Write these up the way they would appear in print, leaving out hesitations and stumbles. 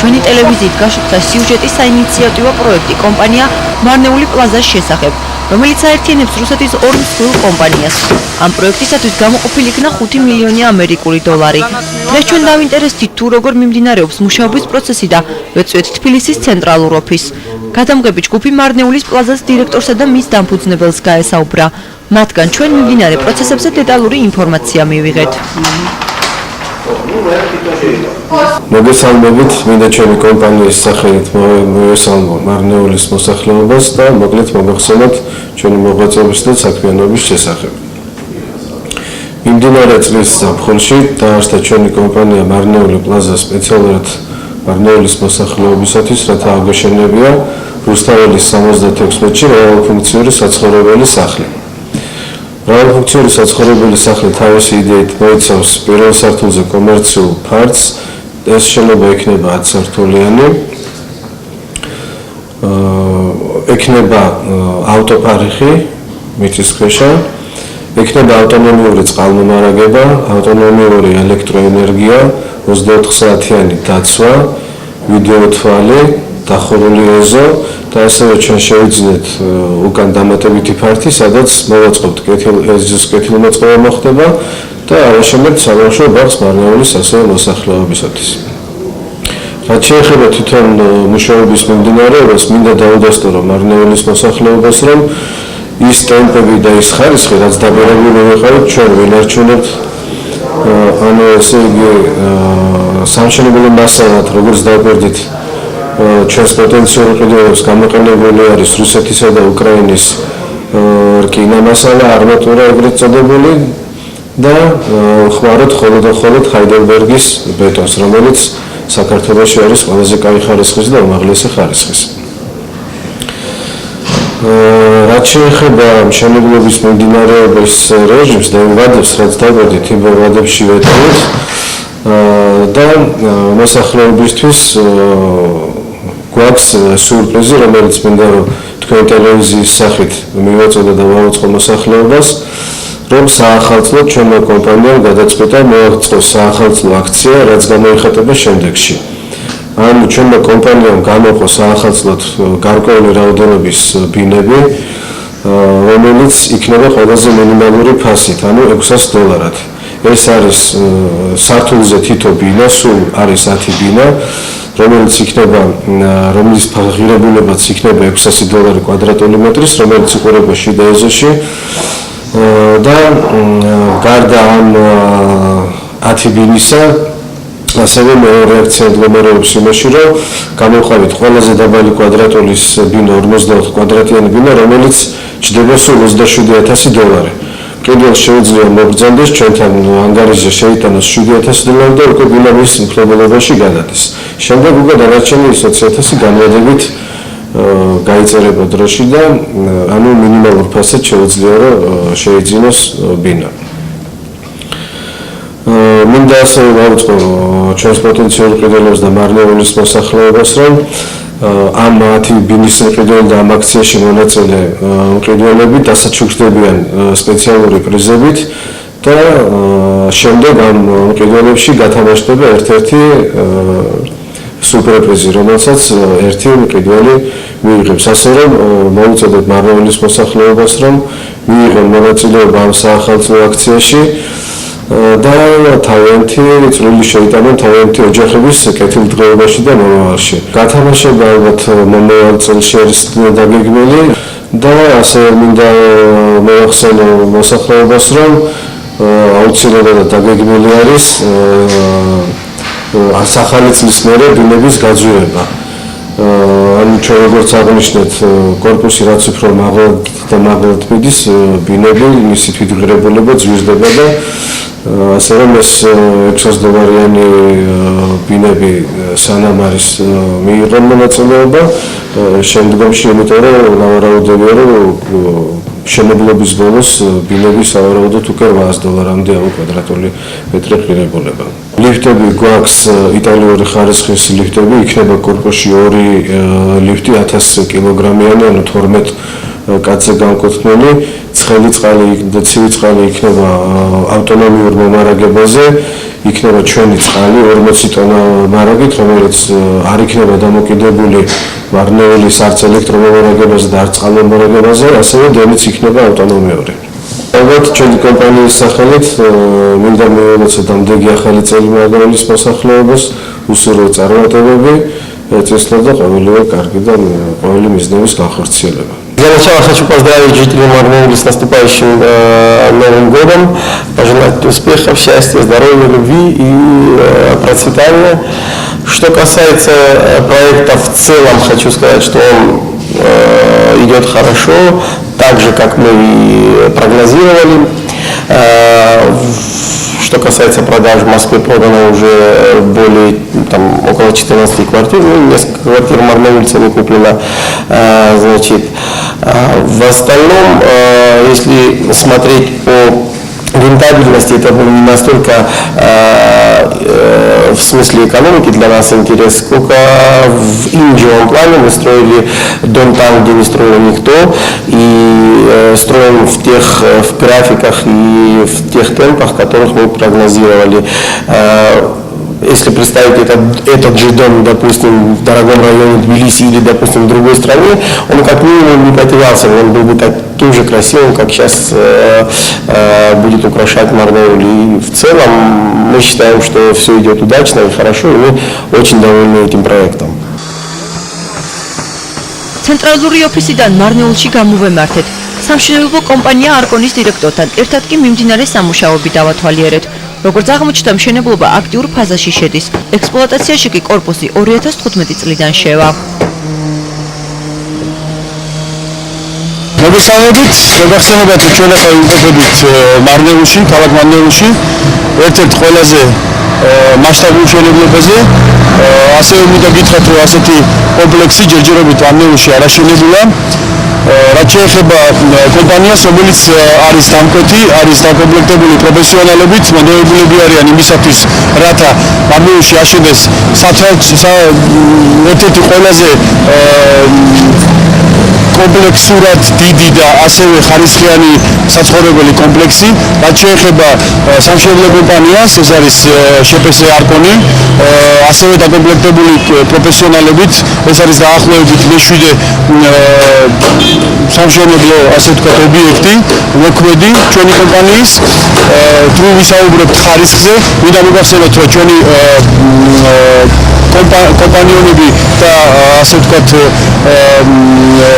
ჩვენი ტელევიზიით გაშუქდა სიუჟეტის საინიციატივო პროექტი კომპანია მარნეული პლაზას შესახებ, რომელიც აერთიანებს რუსეთის ორ მსხვილ კომპანიას. ამ პროექტისათვის გამოყოფილი იქნა 5 მილიონი ამერიკული დოლარი. დღეს ჩვენ დავინტერესდით თუ როგორ მიმდინარეობს მუშაობის პროცესი და ვეწვევთ თბილისის ცენტრალურ ოფისს. გადამღები ჯგუფი მარნეულის პლაზას დირექტორსა და მის დამფუძნებელს გაესაუბრა. მათგან ჩვენ მიმდინარე პროცესებზე დეტალური ინფორმაცია მივიღეთ. მოგესალმებით, მინდა ჩემი კომპანიის სახელით მოვესალმო მარნეულის მოსახლეობას და მოკლედ მოგახსენოთ ჩვენი მოღვაწეობის და საქმიანობის შესახებ. მიმდინარე წლის ზაფხულში დაარსდა ჩვენი კომპანია მარნეული პლაზა სპეციალურად მარნეულის მოსახლეობისათვის, რათა აღგვეშენებია რუსთაველის 76-ში მრავალფუნქციური საცხოვრებელი სახლი. მრავალფუნქციური საცხოვრებელი სახლი თავისი იდეით მოიცავს პირველ სართულზე კომერციულ ფარცს. ეს შენობა იქნება 10 სართულიანი. ექნება ავტოპარიხი მიწისქვეშა, ექნება ავტონომიური წყალმომარაგება, ავტონომიური ელექტროენერგია, 24 საათიანი დაცვა, ვიდეოთვალი, დახურული ეზო და ასევე ჩვენ შევიძინეთ უკან დამატებითი ფართი, სადაც მოვაწყობთ ეზოს კეთილმოწყობა მოხდება და ამჟამად საბავშვო ბაღს მარნეულის ასევე მოსახლეობისათვის. რაც შეეხება თვითონ მუშაობის მიმდინარეობას, მინდა დაუდასტურო მარნეულის მოსახლეობას, რომ ის ტემპები და ის ხარისხი, რაც დაბერებული ვიყავით, ჩვენ ვინარჩუნებთ. ესე იგი, სამშენებლო მასალად, როგორც დავგვერდით, ჩვენს პოტენციურ ყიდულებს გამოყენებული არის რუსეთისა და უკრაინის რკინა მასალა, არმატურა ეგრეთ წოდებული და ხმარობთ მხოლოდ ჰაიდელბერგის ბეტონს, რომელიც საქართველოში არის ყველაზე კაი ხარისხის და უმაღლესი ხარისხის. რაც შეეხება მშენებლობის მიმდინარეობის რეჟიმს და იმ ვადებს, რაც დავგვერდით, იმ ვადებში ვეტყვით და მოსახლეობისთვის გვაქვს სიურპრიზი, რომელიც მინდა რომ თქვენ ტელევიზიის სახით მივაწოდო და ვაუწყო მოსახლეობას, რომ საახალწლოდ ჩვენმა კომპანიამ გადაწყვიტა მოაწყოს საახალწლო აქცია, რაც გამოიხატება შემდეგში. ანუ ჩვენმა კომპანიამ გამოყო საახალწლოდ გარკვეული რაოდენობის ბინები, რომელიც იქნება ყველაზე მინიმალური ფასით, ანუ $600. ეს არის სართულზე თითო ბინა, სულ არის 10 ბინა, რომლის ღირებულებაც იქნება $600 კვადრატული მეტრის, რომელიც იყურება შიდა ეზოში და გარდა ამ 10 ბინისა ასევე მეორე აქცია მდგომარეობს იმაში, რომ გამოვყავით ყველაზე დაბალი კვადრატულის ბინა, 54 კვადრატიანი ბინა, რომელიც ჩდება სულ $27,000. კიდევ შეუძლია მოგრძანდეს ჩვენთან ანგარიზე შეიტანოს $7,000 და უკვე ბინების მფლობელობაში გადადის. შემდეგ უკვე დანარჩენი 20,000 განმავლობით გაიწერება დროში და ანუ მინიმალურ ფასად შეუძლია რომ შეიძინოს ბინა. მინდა ასევე ვაუწყო ჩვენს პოტენციურ ყიდულებს და მარნეულის მოსახლეობას, რომ ამ 10 ბინის მყიდველი და ამ აქციაში მონაწილე მყიდველები დასაჩუქრდებიან სპეციალური პრიზებით და შემდეგ ამ მყიდველებში გათამაშდება ერთ-ერთი სუპერპრიზი, რომელსაც ერთი მყიდველი მიიღებს. ასე რომ მოვუწოდოთ მარნეულის მოსახლეობას, რომ მიიღონ მონაწილეობა ამ საახალწლო აქციაში და თავიანთი წვლილი შეიტანონ თავიანთი ოჯახების კეთილდღეობაში და მომავალში. გათამაშება ალბათ მომავალ წელში არის დაგეგმილი და ასევე მინდა მოვახსენო მოსახლეობას, რომ აუცილებლად დაგეგმილი არის ახალი წლის მერე ბინების გაძვირება. ანუ ჩვენ როგორც აღნიშნეთ, კორპუსი რაც უფრო მაღლად მიდის, ბინები, მისი თვითღირებულება ძვირდება და ასე რომ ეს $600 ბინები სანამ არის მიიღონ მონაწილეობა შემდგომში, იმიტომ რომ ნავარაუდებია, რომ მშენებლობის ბოლოს ბინები სავარაუდოდ უკვე $800-მდე აუ კვადრატული მეტრი ღირებულება. ლიფტები გვაქვს იტალიური ხარისხის ლიფტები, იქნება კორპუსში 2 ლიფტი 1000 კილოგრამიანი, ანუ 12 კაცზე განკუთვნილი, ცხელი წყალი და ცივი წყალი იქნება ავტონომიურ მომარაგებაზე, იქნება ჩვენი წყალი 40 ტონა მარაგით, რომელიც არ იქნება დამოკიდებული მარნეულის არც ელექტრომომარაგებაზე და არც წყალმომარაგებაზე, ასევე დენიც იქნება ავტონომიური. ალბათ ჩვენი კომპანიის სახელით მინდა მივეცოთ ამდენი ახალი წელი მარნეულის მოსახლეობას, უსურო წარმატებები, ეწესდა და ყოველივე карგი და ყოველი მიზნების განხორციელება. Для начала хочу поздравить жителей Марнеули с наступающим Новым годом, пожелать успехов, счастья, здоровья, любви и процветания. Что касается проекта в целом, хочу сказать, что он идет хорошо, так же, как мы и прогнозировали. Что касается продаж, в Москве продано уже около 14 квартир, несколько квартир в Марнеулице не куплено. Значит, в остальном, если смотреть по рентабельности, это был не настолько в смысле экономики для нас интерес, сколько в имиджевом плане мы строили дом там, где не строил никто, и строим в графиках и в тех темпах, которых мы прогнозировали. Если представить этот же дом, допустим, в дорогом районе Тбилиси или, допустим, в другой стране, он как минимум не потерялся, он был бы таким же красивым, как сейчас будет украшать Марнеуль. И в целом мы считаем, что все идет удачно и хорошо, и мы очень довольны этим проектом. ცენტრალური ოფისიდან მარნეულში გამოვემართეთ. სამშენებლო კომპანია არკონის დირექტორთან ერთად კი მიმდინარე სამუშაოები დავათვალიერეთ. როგორც აღმოჩნდა, მშენებლობა აქტიურ ფაზაში შედის. ექსპლუატაციაში კი კორპუსი 2015 წლიდან შევა. მოგესალმებით, მოგახსენებათ, რომ ჩვენ ახლა ვიმყოფებით მარნეულში, ქალაქ მარნეულში, ერთ-ერთ ყველაზე მასშტაბურ მშენებლობაზე. ასევე მინდა გითხრათ, რომ ასეთი კომპლექსი ჯერჯერობით მარნეულში არ აშენებულა. რაც შეეხება კომპანიას, რომელიც არის დამკვეთი, არის დაკომპლექტებული პროფესიონალებით, მონდომებულები არიან იმისათვის, რათა მარნეულში აშენდეს ერთ-ერთი ყველაზე კომპლექსურად დიდი და ასევე ხარისხიანი საცხოვრებელი კომპლექსი. რაც შეეხება სამშენებლო კომპანიას, ეს არის შპს არკონი, ასევე დაკომპლექტებული პროფესიონალებით, ეს არის დაახლოებით მე-7 სამშენებლო, ასე ვთქვათ, ობიექტი, მოქმედი ჩვენი კომპანიის. თუ ვისაუბრებთ ხარისხზე, მინდა მოგახსენოთ, რომ ჩვენი კომპანიონები და ასე ვთქვათ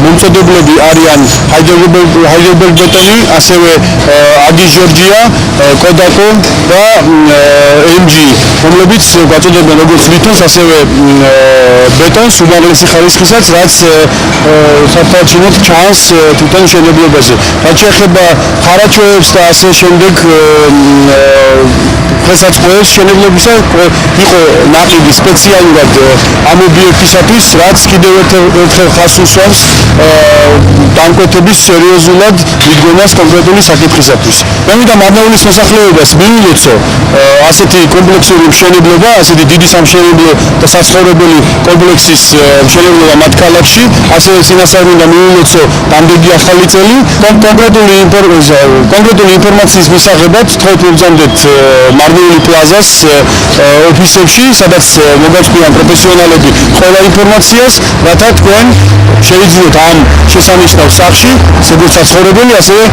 მომწოდებლები არიან Heidelberg ბეტონი, ასევე Adi Georgia, Kodako და MG, რომლებიც გვაწოდებენ როგორც ლითონს, ასევე ბეტონს უმაღლესი ხარისხისაც, რაც საერთოდ ჩანს თვითონ მშენებლობაზე. რაც შეეხება ხარაჩოებს და ასე შემდეგ ხელსაწყოებს მშენებლობისა, იყო ნაყიდი სპეციალურად ამ ობიექტისათვის, რაც კიდევ ერთხელ ხაზს უსვამს დამკვეთების სერიოზულად მიდგომას კონკრეტული საკითხისათვის. მე მინდა მარნეულის მოსახლეობას მივულოცო ასეთი კომპლექსური მშენებლობა, ასეთი დიდი სამშენებლო და საცხოვრებელი კომპლექსის მშენებლობა მათ ქალაქში, ასევე წინასწარ მინდა მივულოცო დამდეგი ახალი წელი. კონკრეტული ინფორმაციის მისაღებად თქვენ მოგზავნეთ მარნეული პლაზას ოფისებში, სადაც მოგაჩნიათ პროფესიონალები ყველა ინფორმაციას, რათა თქვენ შეიძლება ამ შესანიშნავ სახლში, როგორც საცხოვრებელი, ასევე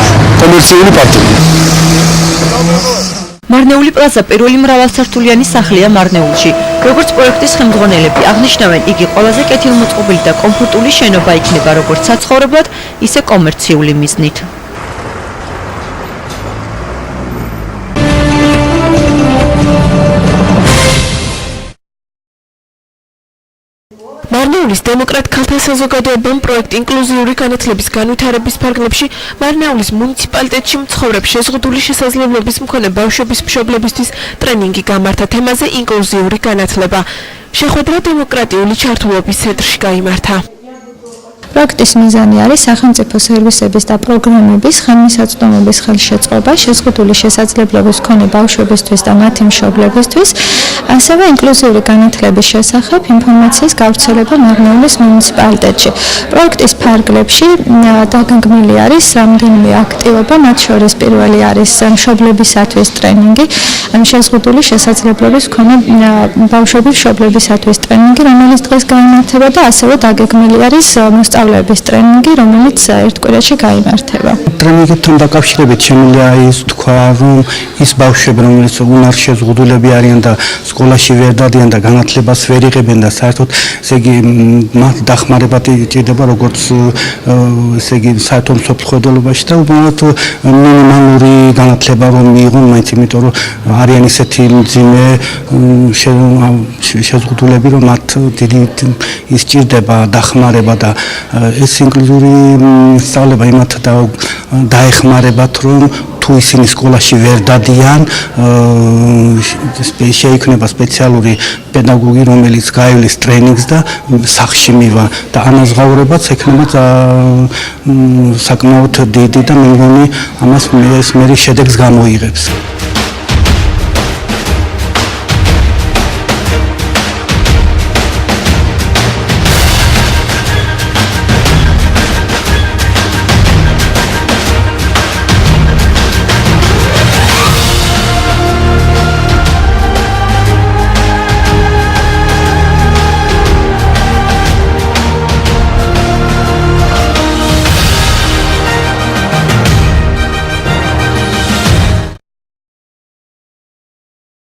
კომერციული პარტნიორი. მარნეული პლაზა პირველი მრავალსართულიანი სახლია მარნეულში. როგორც პროექტის ხელმძღვანელები აღნიშნავენ, იგი ყველაზე კეთილმოწყობილი და კომფორტული შენობა იქნება როგორც საცხოვრებლად, ისე კომერციული მიზნით. მარნეულის დემოკრატ ქალთა საზოგადოებამ პროექტ ინკლუზიური განათლების განვითარების ფარგლებში მარნეულის მუნიციპალიტეტში მცხოვრებ შეზღუდული შესაძლებლობის მქონე ბავშვების მშობლებისთვის ტრენინგი გამართა თემაზე ინკლუზიური განათლება. შეხვედრა დემოკრატიული ჩართულობის ცენტრში გაიმართა. პროექტის მიზანი არის სახელმწიფო სერვისების და პროგრამების ხელმისაწვდომობის ხელშეწყობა შეზღუდული შესაძლებლობის მქონე ბავშვებისთვის და მათი მშობლებისთვის, ასევე ინკლუზიური განათლების შესახებ ინფორმაციის გავრცელება მარნეულის მუნიციპალიტეტში. პროექტის ფარგლებში დაგეგმილი არის რამდენიმე აქტივობა, მათ შორის პირველი არის მშობლებისათვის ტრენინგი, შეზღუდული შესაძლებლობის მქონე ბავშვების მშობლებისათვის ტრენინგი, რომელიც დღეს გაიმართება და ასევე დაგეგმილი არის მოსწავლეების ტრენინგი, რომელიც ერთ კვირაში გაიმართება. ტრენინგებთან დაკავშირებით შემიძლია ის თქვა, რომ ის ბავშვები, რომლებიც უნარშეზღუდულები არიან და სკოლაში ვერ დადიან და განათლებას ვერ იღებენ და საერთოდ ესე იგი მათ დახმარება ჭირდება როგორც ესე იგი საერთო მსოფლმხედველობაში და უბრალოდ მინიმალური განათლება რომ მიიღონ, მაინც იმიტომ რომ არიან ისეთი მძიმე შეზღუდულები, რომ მათ დიდი ის ჭირდება დახმარება და ეს ინკლუზიური სწავლება იმათ დაეხმარებათ, რომ თუ ისინი სკოლაში ვერ დადიან, შეიქმნება სპეციალური პედაგოგი, რომელიც გაივლის ტრენინგს და სახლში მივა და ანაზღაურებაც ექნება საკმაოდ დიდი და მე მგონი ამას მე შედეგს გამოიღებს.